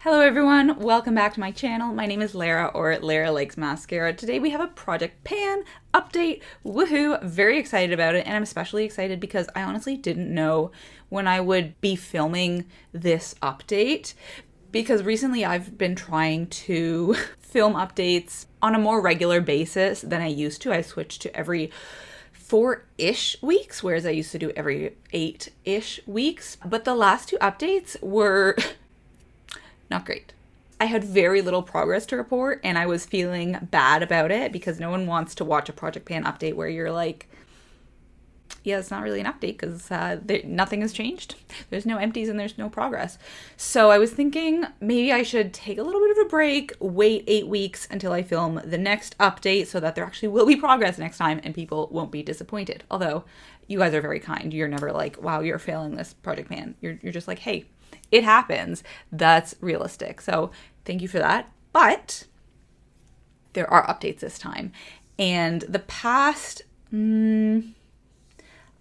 Hello everyone, welcome back to my channel. My name is Lara, or Lara Likes Mascara. Today we have a Project Pan update. Woohoo! Very excited about it, and I'm especially excited because I honestly didn't know when I would be filming this update, because recently I've been trying to film updates on a more regular basis than I used to. I switched to every 4-ish weeks, whereas I used to do every 8-ish weeks. But the last two updates were not great. I had very little progress to report, and I was feeling bad about it because no one wants to watch a Project Pan update where you're like, yeah, it's not really an update because nothing has changed. There's no empties and there's no progress. So I was thinking maybe I should take a little bit of a break, wait 8 weeks until I film the next update so that there actually will be progress next time and people won't be disappointed. Although you guys are very kind. You're never like, wow, you're failing this Project Pan. You're just like, hey, it happens. That's realistic. So thank you for that. But there are updates this time. And the past, I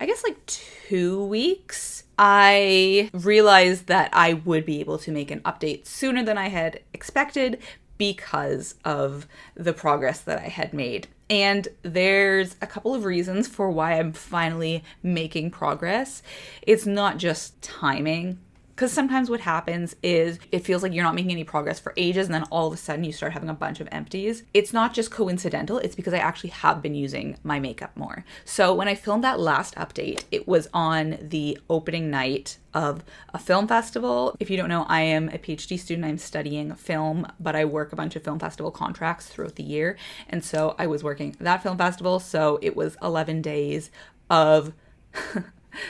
guess like 2 weeks, I realized that I would be able to make an update sooner than I had expected because of the progress that I had made. And there's a couple of reasons for why I'm finally making progress. It's not just timing. Because sometimes what happens is it feels like you're not making any progress for ages, and then all of a sudden you start having a bunch of empties. It's not just coincidental, it's because I actually have been using my makeup more. So when I filmed that last update, it was on the opening night of a film festival. If you don't know, I am a PhD student. I'm studying film, but I work a bunch of film festival contracts throughout the year. And so I was working that film festival. So it was 11 days of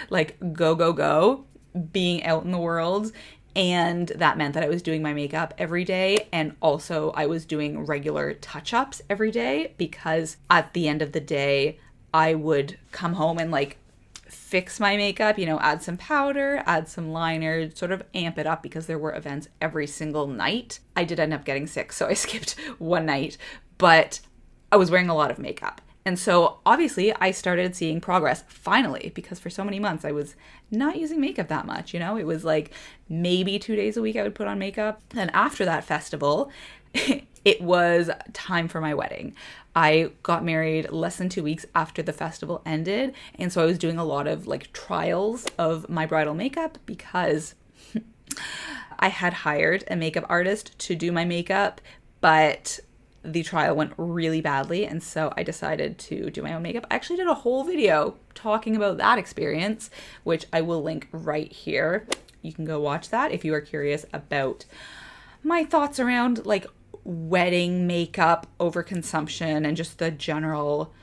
like go, being out in the world, and that meant that I was doing my makeup every day, and also I was doing regular touch-ups every day, because at the end of the day I would come home and like fix my makeup, add some powder, add some liner, sort of amp it up, because there were events every single night. I did end up getting sick, so I skipped one night, but I was wearing a lot of makeup. And so obviously I started seeing progress finally, because for so many months I was not using makeup that much. It was like maybe 2 days a week I would put on makeup. And after that festival, it was time for my wedding. I got married less than 2 weeks after the festival ended. And so I was doing a lot of like trials of my bridal makeup, because I had hired a makeup artist to do my makeup, but the trial went really badly, and so I decided to do my own makeup. I actually did a whole video talking about that experience, which I will link right here. You can go watch that if you are curious about my thoughts around like wedding makeup overconsumption and just the general,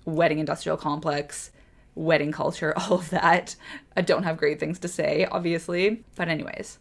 wedding industrial complex, wedding culture, all of that. I don't have great things to say, obviously. But anyways,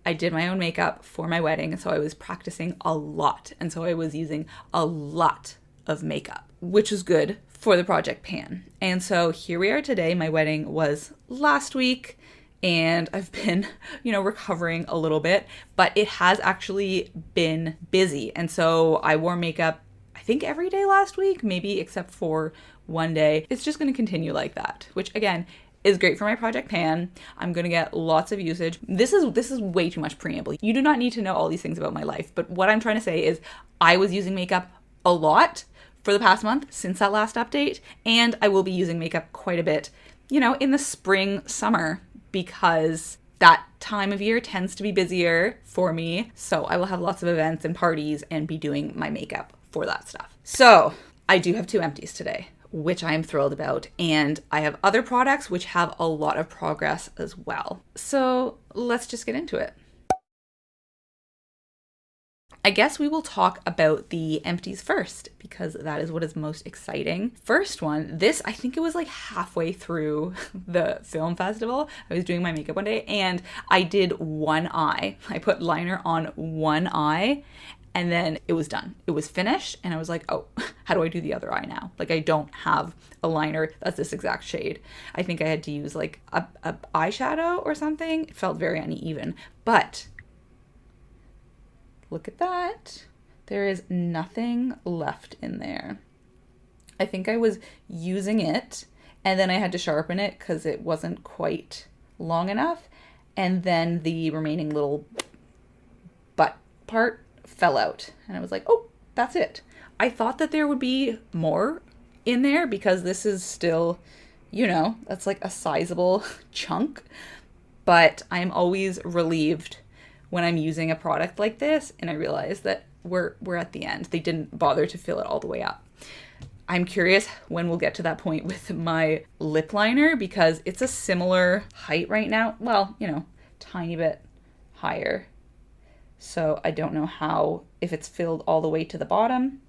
I did my own makeup for my wedding, so I was practicing a lot. And so I was using a lot of makeup, which was good for the Project Pan. And so here we are today. My wedding was last week, and I've been, recovering a little bit, but it has actually been busy. And so I wore makeup, I think every day last week, maybe except for one day. It's just going to continue like that, which again, is great for my Project Pan. I'm gonna get lots of usage. This is way too much preamble. You do not need to know all these things about my life, but what I'm trying to say is I was using makeup a lot for the past month since that last update, and I will be using makeup quite a bit, in the spring, summer, because that time of year tends to be busier for me. So I will have lots of events and parties and be doing my makeup for that stuff. So I do have 2 empties today, which I am thrilled about. And I have other products which have a lot of progress as well. So let's just get into it. I guess we will talk about the empties first, because that is what is most exciting. First one, I think it was like halfway through the film festival. I was doing my makeup one day and I did one eye. I put liner on one eye, and then it was done. It was finished, and I was like, oh, how do I do the other eye now? Like, I don't have a liner that's this exact shade. I think I had to use like a eyeshadow or something. It felt very uneven, but look at that. There is nothing left in there. I think I was using it, and then I had to sharpen it because it wasn't quite long enough. And then the remaining little part fell out. And I was like, oh, that's it. I thought that there would be more in there because this is still, you know, that's like a sizable chunk. But I'm always relieved when I'm using a product like this and I realize that we're at the end. They didn't bother to fill it all the way up. I'm curious when we'll get to that point with my lip liner because it's a similar height right now. Well, you know, tiny bit higher. So I don't know if it's filled all the way to the bottom,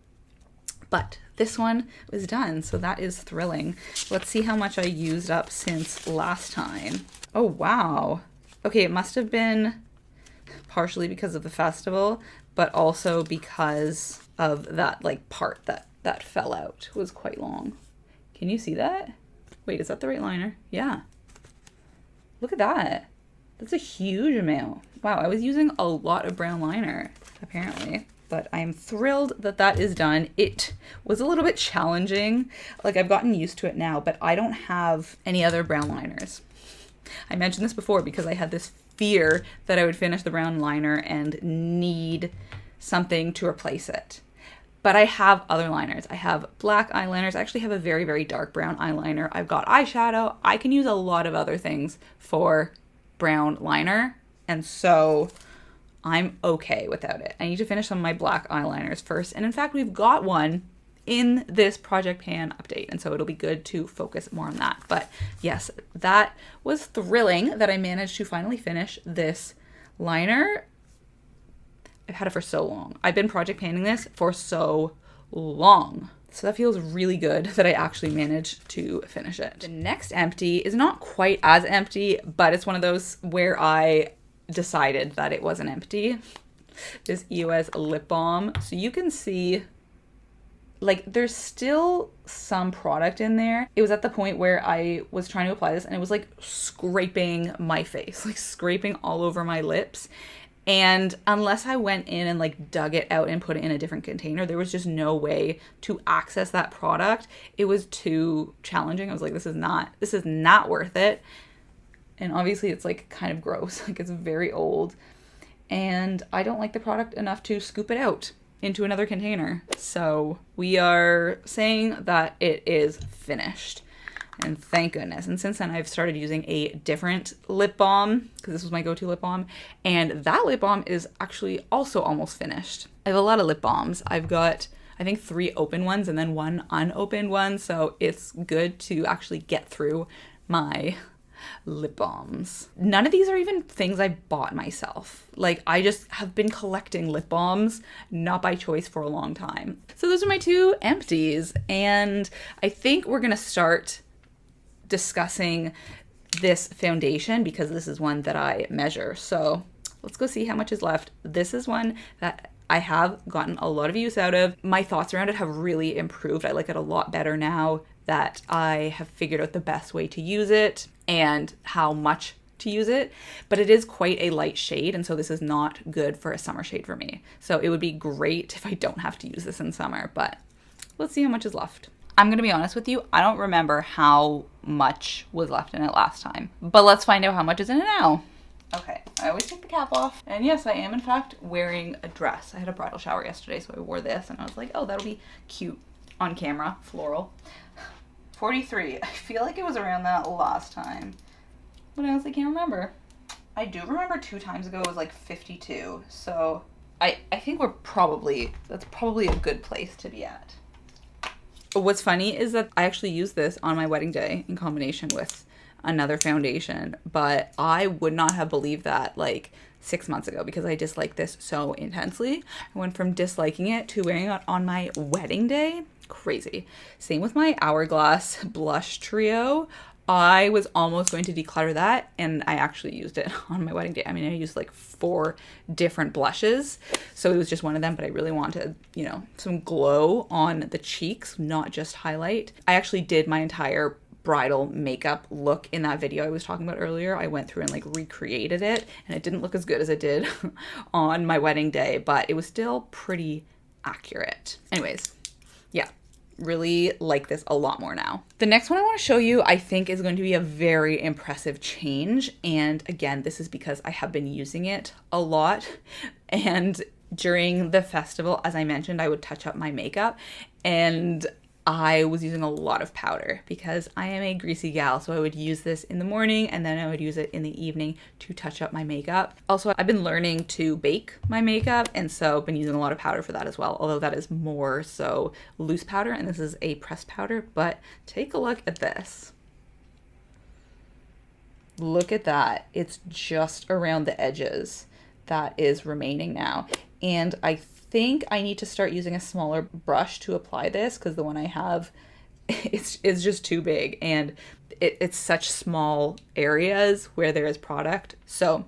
but this one was done. So that is thrilling. Let's see how much I used up since last time. Oh, wow. Okay, it must have been partially because of the festival, but also because of that like part that fell out. It was quite long. Can you see that? Wait, is that the right liner? Yeah. Look at that. That's a huge amount. Wow, I was using a lot of brown liner, apparently. But I'm thrilled that that is done. It was a little bit challenging. Like, I've gotten used to it now, but I don't have any other brown liners. I mentioned this before because I had this fear that I would finish the brown liner and need something to replace it. But I have other liners. I have black eyeliners. I actually have a very, very dark brown eyeliner. I've got eyeshadow. I can use a lot of other things for brown liner. And so I'm okay without it. I need to finish some of my black eyeliners first. And in fact, we've got one in this Project Pan update. And so it'll be good to focus more on that. But yes, that was thrilling that I managed to finally finish this liner. I've had it for so long. I've been project panning this for so long. So that feels really good that I actually managed to finish it. The next empty is not quite as empty, but it's one of those where I decided that it was an empty. This EOS lip balm. So you can see, like, there's still some product in there. It was at the point where I was trying to apply this and it was like scraping my face, like scraping all over my lips. And unless I went in and like dug it out and put it in a different container, there was just no way to access that product. It was too challenging. I was like, this is not worth it. And obviously it's like kind of gross. Like, it's very old and I don't like the product enough to scoop it out into another container. So we are saying that it is finished. And thank goodness. And since then, I've started using a different lip balm because this was my go-to lip balm. And that lip balm is actually also almost finished. I have a lot of lip balms. I've got, I think, 3 open ones and then 1 unopened one. So it's good to actually get through my lip balms. None of these are even things I bought myself. Like, I just have been collecting lip balms, not by choice, for a long time. So those are my 2 empties. And I think we're going to start discussing this foundation because this is one that I measure. So let's go see how much is left. This is one that I have gotten a lot of use out of. My thoughts around it have really improved. I like it a lot better now that I have figured out the best way to use it and how much to use it, but it is quite a light shade, and so this is not good for a summer shade for me. So it would be great if I don't have to use this in summer, but let's see how much is left. I'm gonna be honest with you, I don't remember how much was left in it last time, but let's find out how much is in it now. Okay, I always take the cap off, and yes, I am in fact wearing a dress. I had a bridal shower yesterday, so I wore this, and I was like, oh, that'll be cute on camera, floral. 43, I feel like it was around that last time, but I honestly can't remember. I do remember 2 times ago it was like 52, so I think that's probably a good place to be at. What's funny is that I actually used this on my wedding day in combination with another foundation, but I would not have believed that like 6 months ago because I dislike this so intensely. I went from disliking it to wearing it on my wedding day. Crazy. Same with my Hourglass blush trio. I was almost going to declutter that, and I actually used it on my wedding day. I mean, I used like 4 different blushes, so it was just one of them, but I really wanted, you know, some glow on the cheeks, not just highlight. I actually did my entire bridal makeup look in that video I was talking about earlier. I went through and like recreated it, and it didn't look as good as it did on my wedding day, but it was still pretty accurate. Anyways, yeah. Really like this a lot more now. The next one I want to show you, I think, is going to be a very impressive change. And again, this is because I have been using it a lot. And During the festival, as I mentioned, I would touch up my makeup, and I was using a lot of powder because I am a greasy gal. So I would use this in the morning and then I would use it in the evening to touch up my makeup. Also, I've been learning to bake my makeup, and so I've been using a lot of powder for that as well, although that is more so loose powder and this is a pressed powder. But take a look at this. Look at that. It's just around the edges that is remaining now. And I think I need to start using a smaller brush to apply this because the one I have, it's just too big, and it's such small areas where there is product. So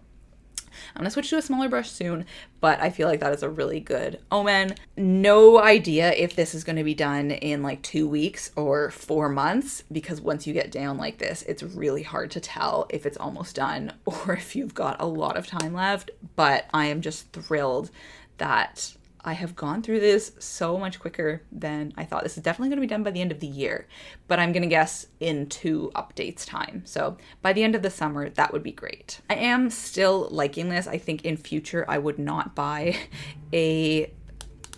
I'm gonna switch to a smaller brush soon, but I feel like that is a really good omen. No idea if this is gonna be done in like 2 weeks or 4 months, because once you get down like this, it's really hard to tell if it's almost done or if you've got a lot of time left. But I am just thrilled that I have gone through this so much quicker than I thought. This is definitely going to be done by the end of the year, but I'm going to guess in 2 updates time. So by the end of the summer, that would be great. I am still liking this. I think in future, I would not buy a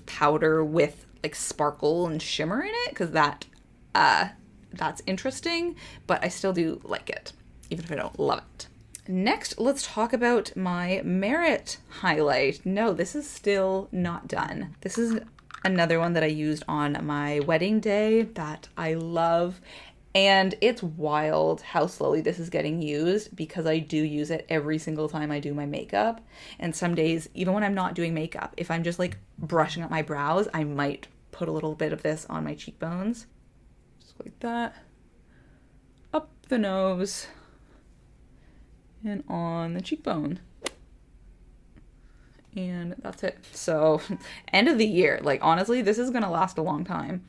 powder with like sparkle and shimmer in it, because that's interesting, but I still do like it, even if I don't love it. Next, let's talk about my Merit highlight. No, this is still not done. This is another one that I used on my wedding day that I love. And it's wild how slowly this is getting used, because I do use it every single time I do my makeup. And some days, even when I'm not doing makeup, if I'm just like brushing up my brows, I might put a little bit of this on my cheekbones. Just like that. Up the nose. And on the cheekbone. And that's it. So, end of the year. Like, honestly, this is going to last a long time.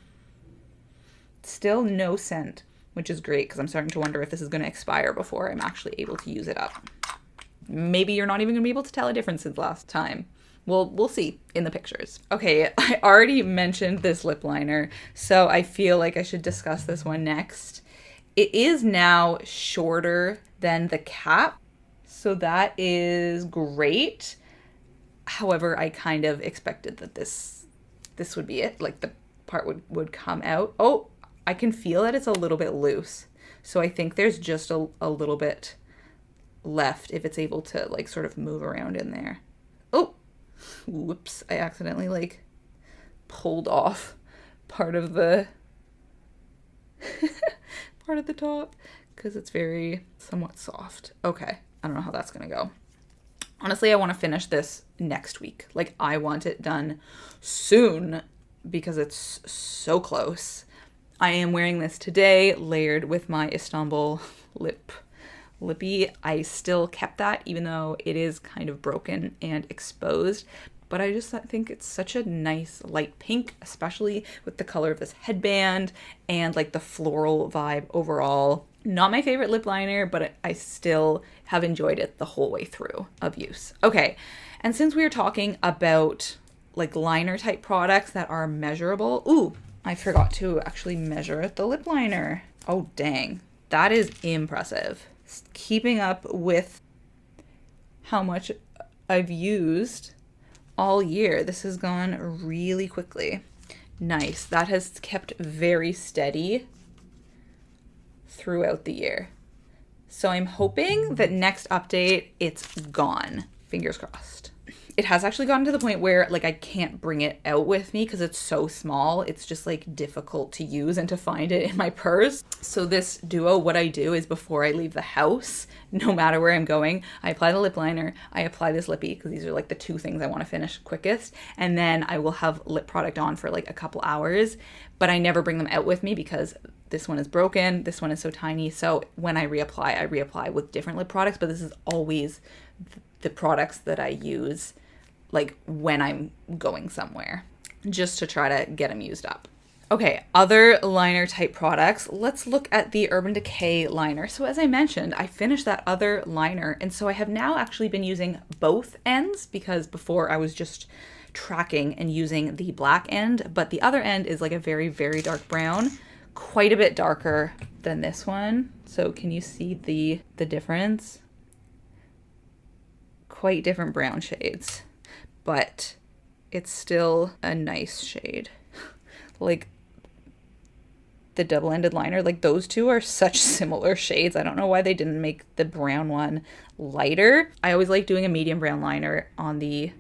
Still no scent, which is great, because I'm starting to wonder if this is going to expire before I'm actually able to use it up. Maybe you're not even going to be able to tell a difference since last time. Well, we'll see in the pictures. Okay, I already mentioned this lip liner, so I feel like I should discuss this one next. It is now shorter than the cap, so that is great. However, I kind of expected that this would be it. Like the part would come out. Oh, I can feel that it's a little bit loose. So I think there's just a little bit left if it's able to like sort of move around in there. Oh, whoops. I accidentally like pulled off part of the part of the top because it's very somewhat soft. Okay. I don't know how that's going to go. Honestly, I want to finish this next week. Like, I want it done soon because it's so close. I am wearing this today, layered with my Istanbul lippy. I still kept that, even though it is kind of broken and exposed. But I just think it's such a nice light pink, especially with the color of this headband and like the floral vibe overall. Not my favorite lip liner, but I still have enjoyed it the whole way through of use. Okay, and since we were talking about like liner type products that are measurable, ooh, I forgot to actually measure the lip liner. Oh, dang. That is impressive. Keeping up with how much I've used all year. This has gone really quickly. Nice. That has kept very steady throughout the year. So I'm hoping that next update, it's gone. Fingers crossed. It has actually gotten to the point where like I can't bring it out with me because it's so small. It's just like difficult to use and to find it in my purse. So this duo, what I do is before I leave the house, no matter where I'm going, I apply the lip liner, I apply this lippy because these are like the 2 things I want to finish quickest. And then I will have lip product on for like a couple hours, but I never bring them out with me because this one is broken. This one is so tiny. So when I reapply with different lip products, but this is always the products that I use like when I'm going somewhere, just to try to get them used up. Okay, other liner type products. Let's look at the Urban Decay liner. So as I mentioned, I finished that other liner, and so I have now actually been using both ends because before I was just tracking and using the black end, but the other end is like a very, very dark brown, quite a bit darker than this one. So can you see the difference? Quite different brown shades. But it's still a nice shade. Like the double-ended liner, like those two are such similar shades. I don't know why they didn't make the brown one lighter. I always like doing a medium brown liner on the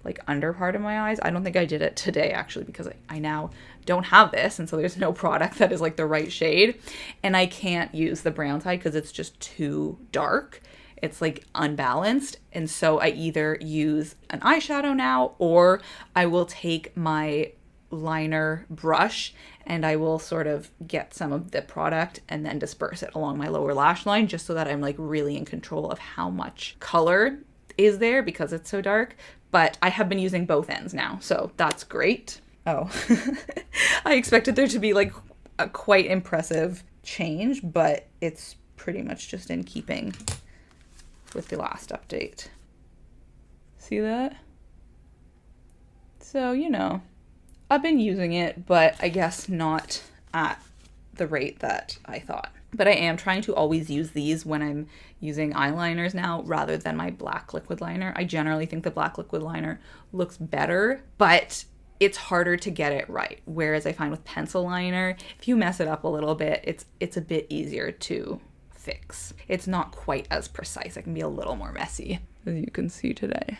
like under part of my eyes. I don't think I did it today actually because I now don't have this, and so there's no product that is like the right shade, and I can't use the brown side because it's just too dark. It's like unbalanced, and so I either use an eyeshadow now, or I will take my liner brush and I will sort of get some of the product and then disperse it along my lower lash line, just so that I'm like really in control of how much color is there because it's so dark. But I have been using both ends now, so that's great. Oh, I expected there to be like a quite impressive change, but it's pretty much just in keeping with the last update. See that? So, you know, I've been using it, but I guess not at the rate that I thought. But I am trying to always use these when I'm using eyeliners now rather than my black liquid liner. I generally think the black liquid liner looks better, but it's harder to get it right. Whereas I find with pencil liner, if you mess it up a little bit, it's a bit easier to fix. It's not quite as precise. It can be a little more messy, as you can see today.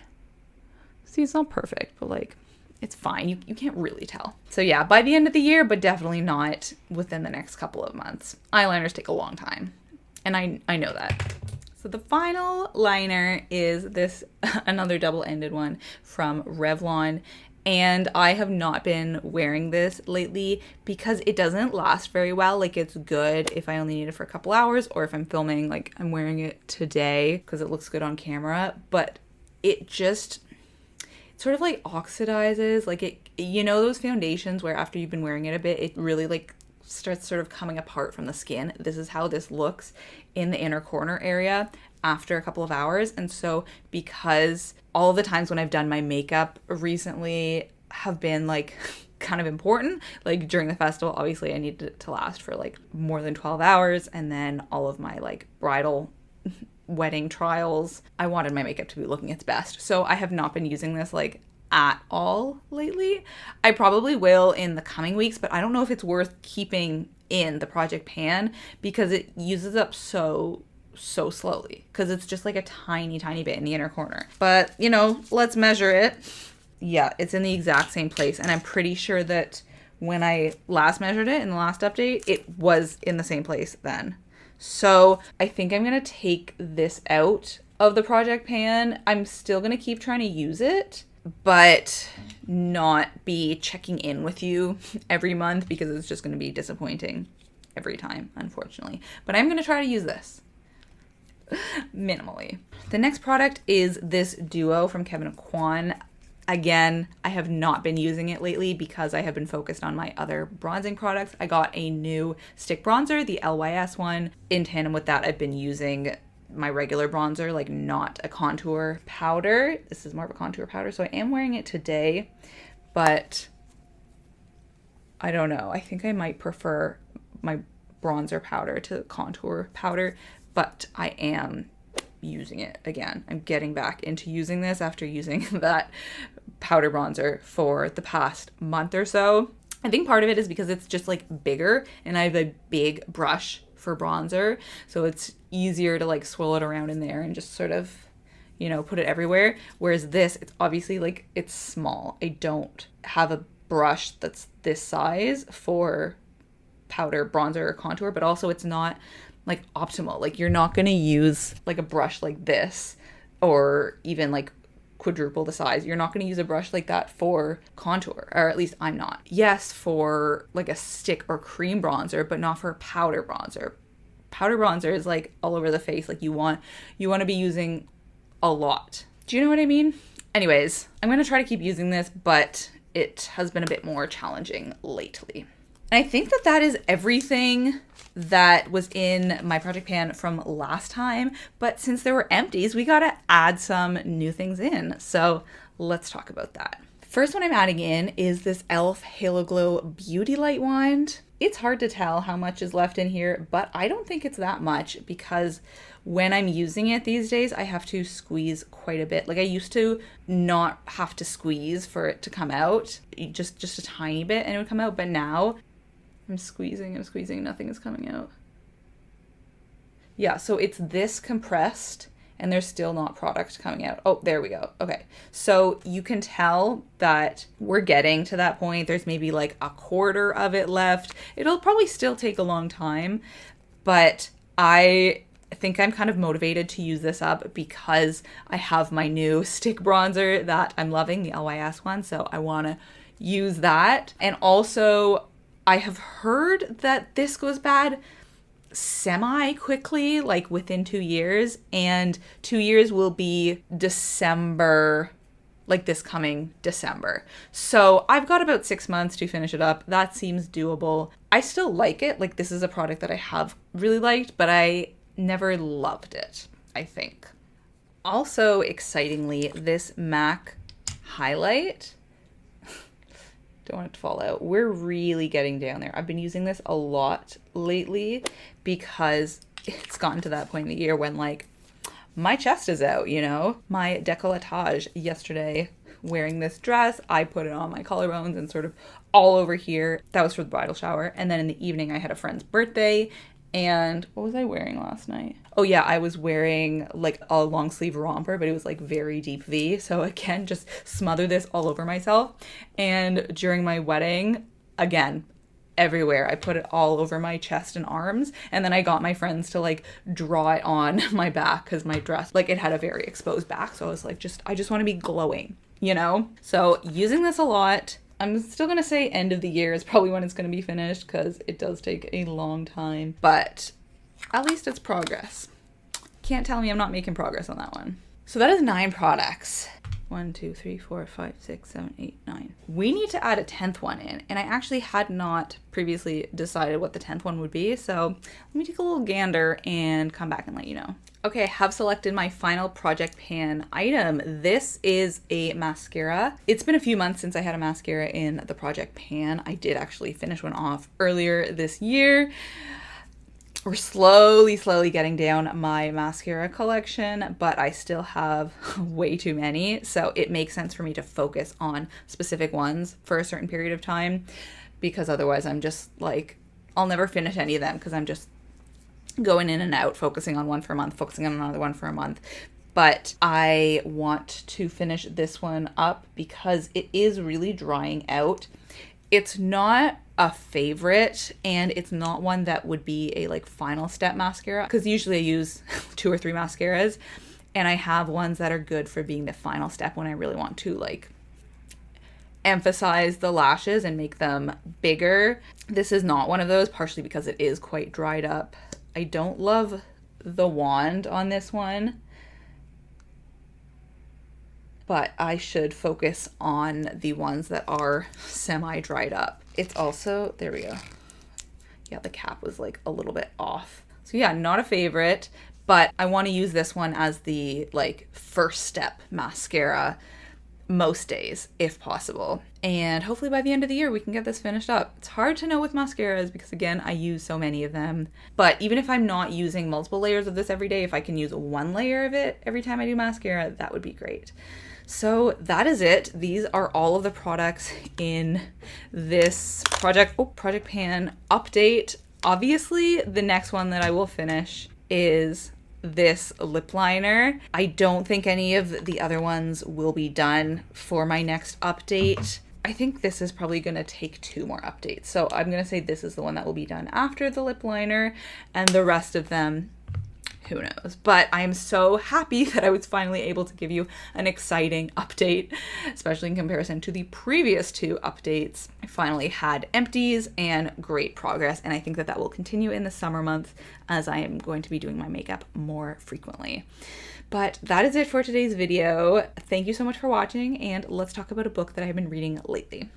See, it's not perfect, but like, it's fine. You can't really tell. So yeah, by the end of the year, but definitely not within the next couple of months. Eyeliners take a long time, and I know that. So the final liner is this, another double-ended one from Revlon. And I have not been wearing this lately because it doesn't last very well. Like, it's good if I only need it for a couple hours, or if I'm filming, like I'm wearing it today because it looks good on camera, but it just sort of like oxidizes. Like, it, you know, those foundations where after you've been wearing it a bit, it really like starts sort of coming apart from the skin. This is how this looks in the inner corner area after a couple of hours. And so because all the times when I've done my makeup recently have been like kind of important, like during the festival, obviously I needed it to last for like more than 12 hours. And then all of my like bridal wedding trials, I wanted my makeup to be looking its best. So I have not been using this like at all lately. I probably will in the coming weeks, but I don't know if it's worth keeping in the project pan because it uses up so slowly, because it's just like a tiny bit in the inner corner. But you know, let's measure it. Yeah, it's in the exact same place, and I'm pretty sure that when I last measured it in the last update, it was in the same place then. So I think I'm gonna take this out of the project pan. I'm still gonna keep trying to use it, but not be checking in with you every month because it's just going to be disappointing every time, unfortunately. But I'm going to try to use this minimally. The next product is this duo from Kevyn Aucoin. Again, I have not been using it lately because I have been focused on my other bronzing products. I got a new stick bronzer, the LYS one. In tandem with that, I've been using my regular bronzer, like not a contour powder. This is more of a contour powder, so I am wearing it today, but I don't know. I think I might prefer my bronzer powder to contour powder, but I am using it again. I'm getting back into using this after using that powder bronzer for the past month or so. I think part of it is because it's just like bigger and I have a big brush for bronzer, so it's easier to like swirl it around in there and just sort of, you know, put it everywhere. Whereas this, it's obviously like, it's small. I don't have a brush that's this size for powder, bronzer, or contour, but also it's not like optimal. Like, you're not going to use like a brush like this, or even like quadruple the size. You're not going to use a brush like that for contour, or at least I'm not. Yes, for like a stick or cream bronzer, but not for powder bronzer. Powder bronzer is like all over the face. Like, you want to be using a lot. Do you know what I mean? Anyways, I'm going to try to keep using this, but it has been a bit more challenging lately. And I think that that is everything that was in my project pan from last time. But since there were empties, we got to add some new things in. So let's talk about that. First one I'm adding in is this e.l.f. Halo Glow Beauty Light Wand. It's hard to tell how much is left in here, but I don't think it's that much because when I'm using it these days, I have to squeeze quite a bit. Like I used to not have to squeeze for it to come out, just a tiny bit and it would come out. But now I'm squeezing, nothing is coming out. Yeah, so it's this compressed and there's still not product coming out. Oh, there we go. Okay. So you can tell that we're getting to that point. There's maybe like a quarter of it left. It'll probably still take a long time, but I think I'm kind of motivated to use this up because I have my new stick bronzer that I'm loving, the LYS one. So I want to use that. And also I have heard that this goes bad semi quickly, like within 2 years, and 2 years will be December, like this coming December. So I've got about 6 months to finish it up. That seems doable. I still like it. Like this is a product that I have really liked, but I never loved it, I think. Also, excitingly, this MAC highlight, don't want it to fall out. We're really getting down there. I've been using this a lot lately because it's gotten to that point in the year when like my chest is out, you know? My décolletage yesterday wearing this dress, I put it on my collarbones and sort of all over here. That was for the bridal shower. And then in the evening I had a friend's birthday. And what was I wearing last night? Oh yeah, I was wearing like a long sleeve romper, but it was like very deep V. So again, just smother this all over myself. And during my wedding, again, everywhere, I put it all over my chest and arms. And then I got my friends to like draw it on my back because my dress, like it had a very exposed back. So I was like, I just want to be glowing, you know? So using this a lot. I'm still going to say end of the year is probably when it's going to be finished because it does take a long time, but at least it's progress. Can't tell me I'm not making progress on that one. So that is 9 products. 1, 2, 3, 4, 5, 6, 7, 8, 9. We need to add a 10th one in, and I actually had not previously decided what the 10th one would be, so let me take a little gander and come back and let you know. Okay, I have selected my final Project Pan item. This is a mascara. It's been a few months since I had a mascara in the Project Pan. I did actually finish one off earlier this year. We're slowly getting down my mascara collection, but I still have way too many. So it makes sense for me to focus on specific ones for a certain period of time because otherwise I'm just like, I'll never finish any of them because I'm just going in and out, focusing on one for a month, focusing on another one for a month. But I want to finish this one up because it is really drying out. It's not a favorite and it's not one that would be a like final step mascara because usually I use 2 or 3 mascaras and I have ones that are good for being the final step when I really want to like emphasize the lashes and make them bigger. This is not one of those, partially because it is quite dried up. I don't love the wand on this one, but I should focus on the ones that are semi-dried up. It's also, there we go. Yeah, the cap was like a little bit off. So yeah, not a favorite, but I want to use this one as the like first step mascara most days if possible. And hopefully by the end of the year we can get this finished up. It's hard to know with mascaras because again, I use so many of them. But even if I'm not using multiple layers of this every day, if I can use 1 layer of it every time I do mascara, that would be great. So that is it. These are all of the products in this Project Pan update. Obviously, the next one that I will finish is this lip liner. I don't think any of the other ones will be done for my next update. I think this is probably going to take 2 more updates. So I'm going to say this is the one that will be done after the lip liner, and the rest of them, who knows. But I'm so happy that I was finally able to give you an exciting update, especially in comparison to the previous 2 updates. I finally had Empties and great progress, and I think that that will continue in the summer months as I am going to be doing my makeup more frequently. But that is it for today's video. Thank you so much for watching, and let's talk about a book that I've been reading lately.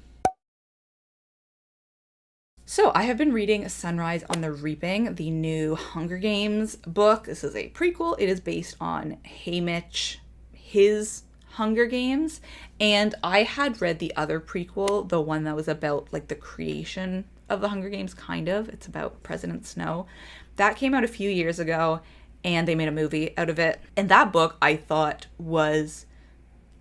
So I have been reading Sunrise on the Reaping, the new Hunger Games book. This is a prequel. It is based on Haymitch, his Hunger Games. And I had read the other prequel, the one that was about like the creation of the Hunger Games, kind of. It's about President Snow. That came out a few years ago. and they made a movie out of it. And that book I thought was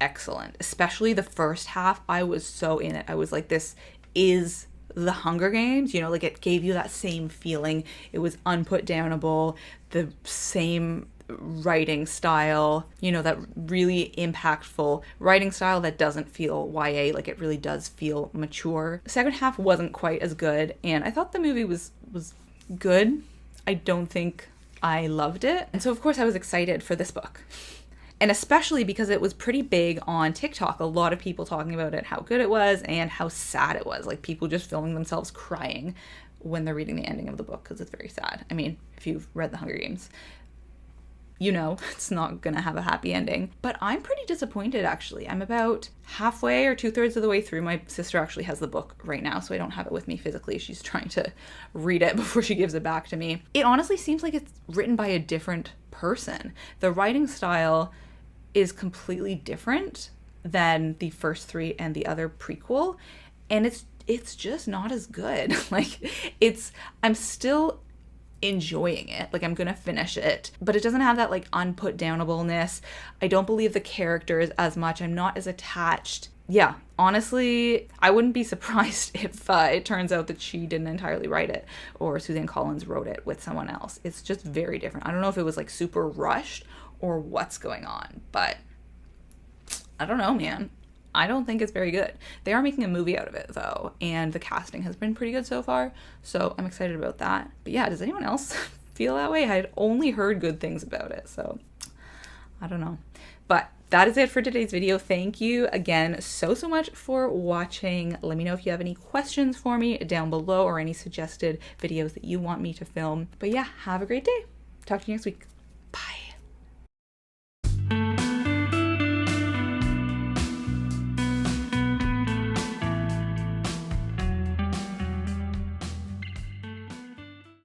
excellent, especially the first half. I was so in it. I was like, this is the Hunger Games, you know, like it gave you that same feeling. It was unputdownable, the same writing style, you know, that really impactful writing style that doesn't feel YA, like it really does feel mature. The second half wasn't quite as good, and I thought the movie was good. I don't think I loved it. And so of course I was excited for this book. And especially because it was pretty big on TikTok. A lot of people talking about it, how good it was and how sad it was. Like people just filming themselves crying when they're reading the ending of the book because it's very sad. I mean, if you've read The Hunger Games, you know it's not gonna have a happy ending. But I'm pretty disappointed, actually. I'm about halfway or 2/3 of the way through. My sister actually has the book right now, so I don't have it with me physically. She's trying to read it before she gives it back to me. It honestly seems like it's written by a different person. The writing style is completely different than the first three and the other prequel, and it's just not as good. Like I'm still enjoying it. Like I'm gonna finish it, but it doesn't have that like unputdownableness. I don't believe the characters as much. I'm not as attached. Yeah, honestly, I wouldn't be surprised if it turns out that she didn't entirely write it or Suzanne Collins wrote it with someone else. It's just very different. I don't know if it was like super rushed or what's going on, but I don't know, man. I don't think it's very good. They are making a movie out of it though, and the casting has been pretty good so far, so I'm excited about that. But yeah, does anyone else feel that way? I had only heard good things about it, so I don't know. But that is it for today's video. Thank you again so much for watching. Let me know if you have any questions for me down below or any suggested videos that you want me to film. But yeah, have a great day. Talk to you next week.